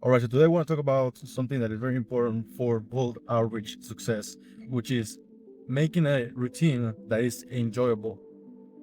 All right, so today I want to talk about something that is very important for cold outreach success, which is making a routine that is enjoyable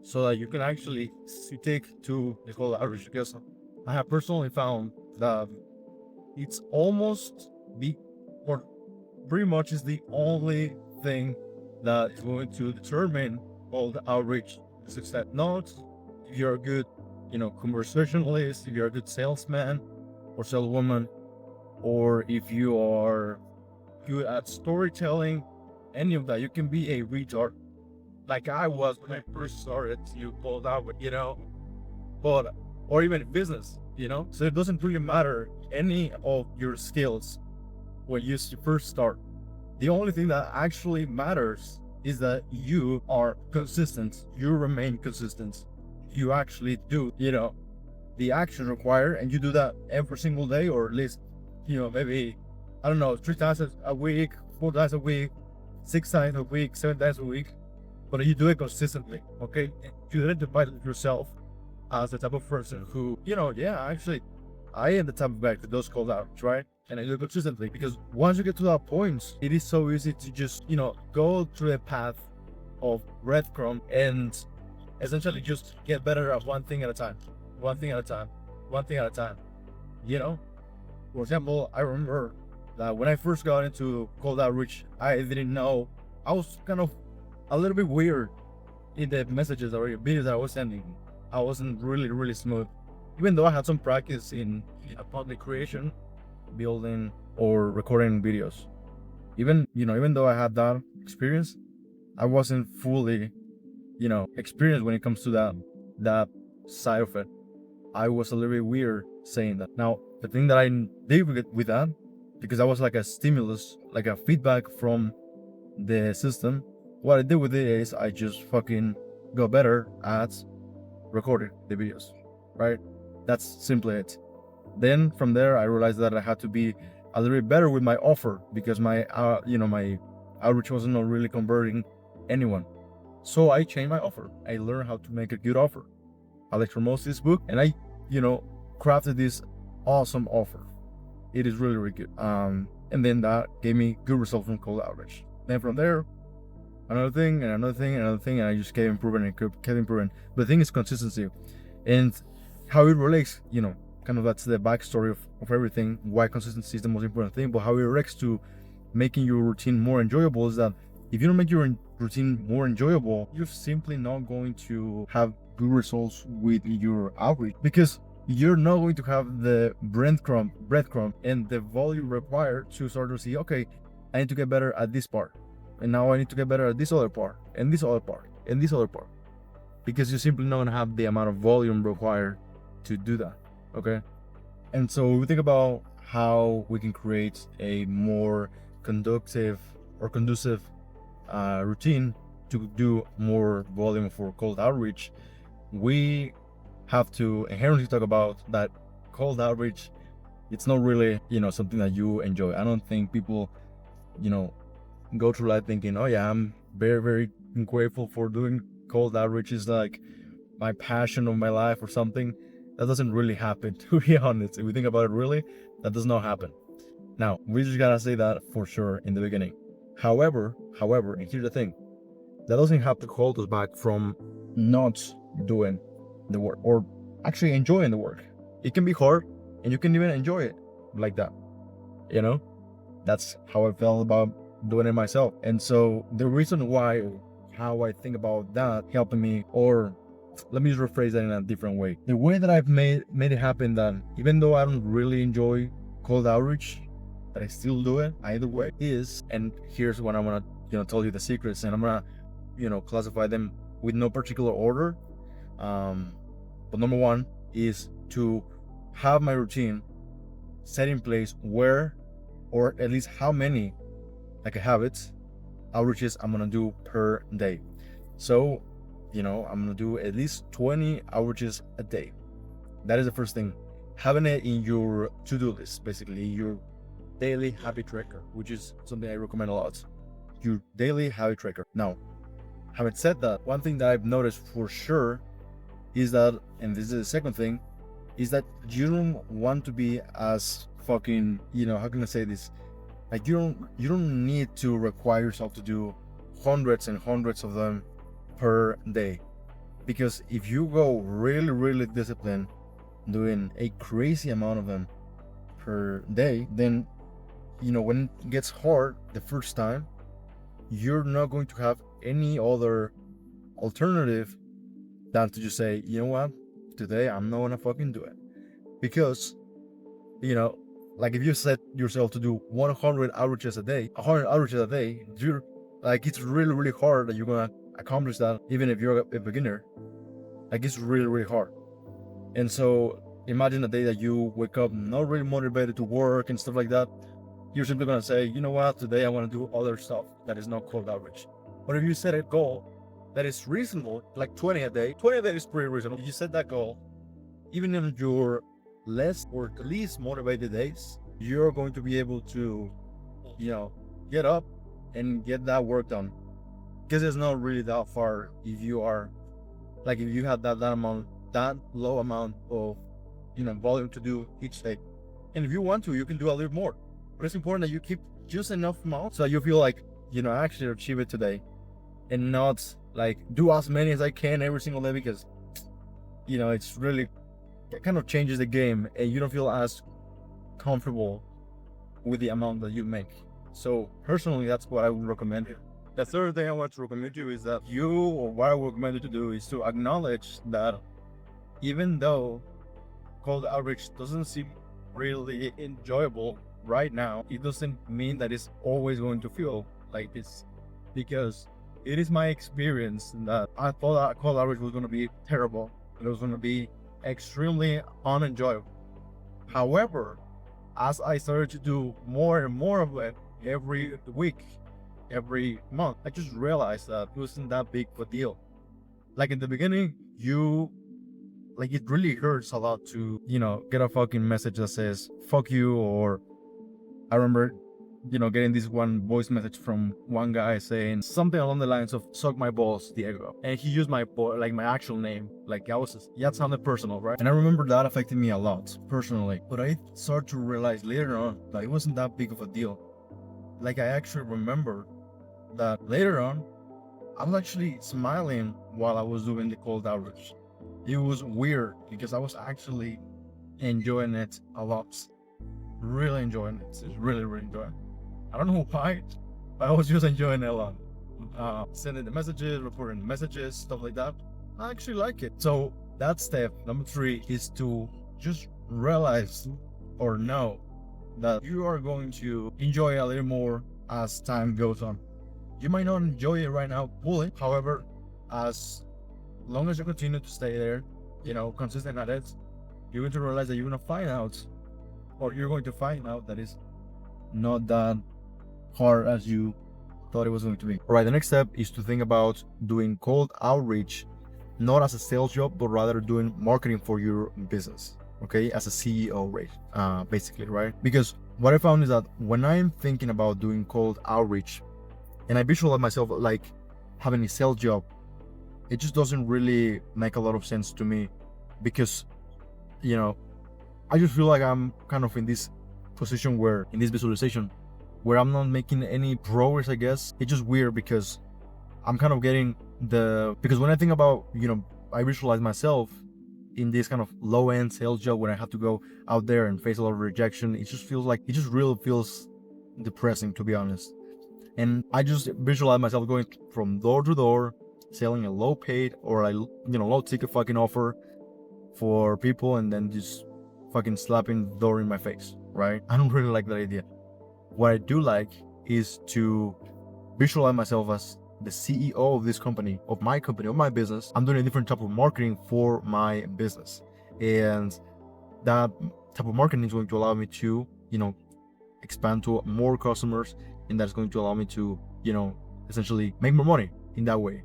so that you can actually take to the cold outreach. Because I have personally found that it's almost the, or pretty much is the only thing that is going to determine cold outreach success. Not if you're a good, conversationalist, if you're a good salesman or saleswoman, or if you are good at storytelling, any of that. You can be a retard, like I was when I first started to pull out, but or even business, So it doesn't really matter any of your skills when you first start. The only thing that actually matters is that you are consistent. You remain consistent. You actually do, the action required, and you do that every single day, or at least, maybe, I don't know, 3 times a week, 4 times a week, 6 times a week, 7 times a week, but you do it consistently, okay? You identify yourself as the type of person who, yeah, actually, I am the type of guy that does call out, right? And I do it consistently, because once you get to that point, it is so easy to just, go through a path of breadcrumb and essentially just get better at one thing at a time, one thing at a time, one thing at a time, you know? For example, I remember that when I first got into cold outreach, I didn't know. I was kind of a little bit weird in the messages or videos that I was sending. I wasn't really, really smooth. Even though I had some practice in public creation, building or recording videos. Even though I had that experience, I wasn't fully, experienced when it comes to that side of it. I was a little bit weird saying that. Now, the thing that I did with that, because I was like a stimulus, like a feedback from the system, what I did with it is I just fucking got better at recording the videos, right? That's simply it. Then from there, I realized that I had to be a little bit better with my offer, because my outreach wasn't really converting anyone. So I changed my offer. I learned how to make a good offer. I like promote this book, and I, crafted this awesome offer. It is really, really good. And then that gave me good results from cold outreach. Then from there, another thing and another thing and another thing, and I just kept improving and kept improving. But the thing is consistency, and how it relates, kind of that's the backstory of everything, why consistency is the most important thing. But how it relates to making your routine more enjoyable is that if you don't make your routine more enjoyable, you're simply not going to have good results with your outreach, because you're not going to have the breadcrumb and the volume required to start to see, okay, I need to get better at this part, and now I need to get better at this other part, and this other part, and this other part, because you simply don't have the amount of volume required to do that, okay? And so we think about how we can create a more conducive routine to do more volume for cold outreach. We have to inherently talk about that cold outreach. It's not really, something that you enjoy. I don't think people, go through life thinking, oh yeah, I'm very, very grateful for doing cold outreach. Is like my passion of my life or something. That doesn't really happen, to be honest. If we think about it, really, that does not happen. Now, we just gotta say that for sure in the beginning. However, and here's the thing, that doesn't have to hold us back from not doing the work, or actually enjoying the work. It can be hard, and you can even enjoy it like that. That's how I felt about doing it myself. And so the reason why, how I think about that helping me, or let me just rephrase that in a different way. The way that I've made it happen, that even though I don't really enjoy cold outreach, that I still do it either way, is, and here's what I want to, tell you the secrets, and I'm gonna, classify them with no particular order. But number one is to have my routine set in place where, or at least how many, like a habit, outreaches I'm gonna do per day. So, I'm gonna do at least 20 outreaches a day. That is the first thing. Having it in your to-do list, basically your daily habit tracker, which is something I recommend a lot. Your daily habit tracker. Now, having said that, one thing that I've noticed for sure is that, and this is the second thing, is that you don't want to be as fucking, how can I say this? Like you don't need to require yourself to do hundreds and hundreds of them per day. Because if you go really, really disciplined, doing a crazy amount of them per day, then when it gets hard the first time, you're not going to have any other alternative than to just say, you know what, today I'm not gonna fucking do it. Because, like if you set yourself to do 100 averages a day, 100 averages a day, you're like, it's really, really hard that you're gonna accomplish that, even if you're a beginner. Like, it's really, really hard. And so imagine a day that you wake up not really motivated to work and stuff like that. You're simply gonna say, you know what, today I want to do other stuff that is not called average. But if you set a goal that is reasonable, like 20 a day, 20 a day is pretty reasonable. If you set that goal, even in your less or least motivated days, you're going to be able to, get up and get that work done. Because it's not really that far if you are, like if you have that low amount of, volume to do each day. And if you want to, you can do a little more. But it's important that you keep just enough amount so that you feel like, I actually achieve it today, and not like do as many as I can every single day, because, it's really, it kind of changes the game and you don't feel as comfortable with the amount that you make. So personally, that's what I would recommend. The third thing I want to recommend you is that what I would recommend you to do is to acknowledge that even though cold average doesn't seem really enjoyable right now, it doesn't mean that it's always going to feel like this. Because it is my experience that I thought that cold average was going to be terrible. It was going to be extremely unenjoyable. However, as I started to do more and more of it every week, every month, I just realized that it wasn't that big of a deal. Like in the beginning, it really hurts a lot to, get a fucking message that says, fuck you, or I remember, getting this one voice message from one guy saying something along the lines of "suck my balls, Diego," and he used my actual name. Like that sounded personal, right? And I remember that affected me a lot personally. But I started to realize later on that it wasn't that big of a deal. Like I actually remember that later on, I was actually smiling while I was doing the cold average. It was weird because I was actually enjoying it a lot. Really enjoying it. It's really, really enjoying. I don't know why, but I was just enjoying it a lot. Sending the messages, reporting the messages, stuff like that. I actually like it. So that step number 3 is to just realize or know that you are going to enjoy it a little more as time goes on. You might not enjoy it right now fully. However, as long as you continue to stay there, consistent at it, you're going to realize that you're going to find out that it's not that hard as you thought it was going to be. All right, the next step is to think about doing cold outreach not as a sales job, but rather doing marketing for your business, okay, as a CEO rate, basically, right? Because what I found is that when I'm thinking about doing cold outreach and I visualize myself like having a sales job, it just doesn't really make a lot of sense to me, because I just feel like I'm kind of in this position where, in this visualization, where I'm not making any progress, I guess. It's just weird because I'm kind of getting because when I think about, I visualize myself in this kind of low-end sales job where I have to go out there and face a lot of rejection. It just really feels depressing, to be honest. And I just visualize myself going from door to door, selling a low paid or a low ticket fucking offer for people, and then just fucking slapping the door in my face, right? I don't really like that idea. What I do like is to visualize myself as the CEO of this company, of my business. I'm doing a different type of marketing for my business, and that type of marketing is going to allow me to, expand to more customers, and that's going to allow me to, essentially make more money in that way.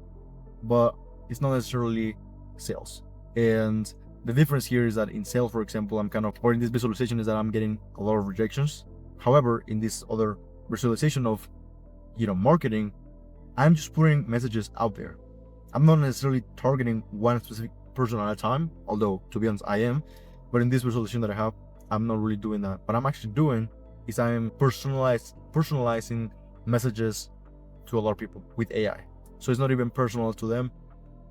But it's not necessarily sales. And the difference here is that in sales, for example, or in this visualization, is that I'm getting a lot of rejections. However, in this other visualization of, marketing, I'm just putting messages out there. I'm not necessarily targeting one specific person at a time, although to be honest, I am. But in this visualization that I have, I'm not really doing that. What I'm actually doing is I'm personalizing messages to a lot of people with AI. So it's not even personal to them,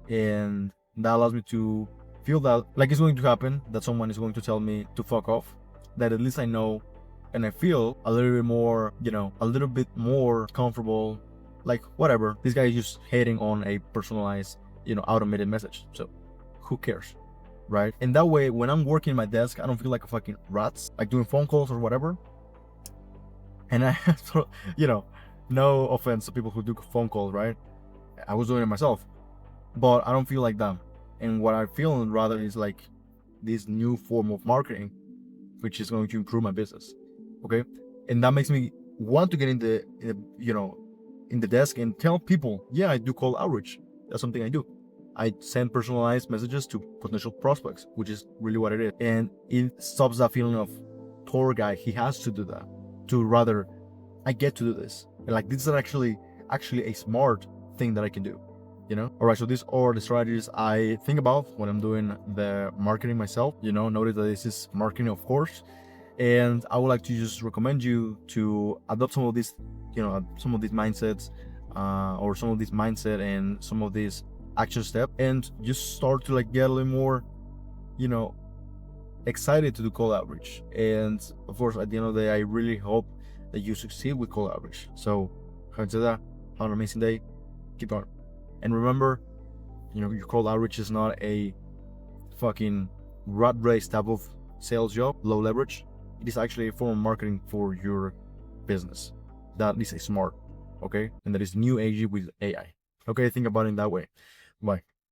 and that allows me to feel that like it's going to happen, that someone is going to tell me to fuck off, that at least I know and I feel a little bit more, a little bit more comfortable. Like, whatever, this guy is just hating on a personalized, automated message. So who cares, right? And that way, when I'm working at my desk, I don't feel like a fucking rat, like doing phone calls or whatever. And I have to, no offense to people who do phone calls, right? I was doing it myself, but I don't feel like that. And what I feel rather is like this new form of marketing, which is going to improve my business. Okay, and that makes me want to get in the desk and tell people, yeah, I do cold outreach. That's something I do. I send personalized messages to potential prospects, which is really what it is. And it stops that feeling of poor guy. He has to do that. To rather, I get to do this. And like, this is actually a smart thing that I can do. All right. So these are the strategies I think about when I'm doing the marketing myself. Notice that this is marketing, of course. And I would like to just recommend you to adopt some of these, mindsets, or some of this mindset and some of these action steps, and just start to like get a little more, excited to do cold outreach. And of course, at the end of the day, I really hope that you succeed with cold outreach. So, having said that, have an amazing day. Keep going. And remember, your cold outreach is not a fucking rat race type of sales job, low leverage. It is actually a form of marketing for your business that is smart, okay? And that is new age with AI. Okay, think about it in that way. Bye.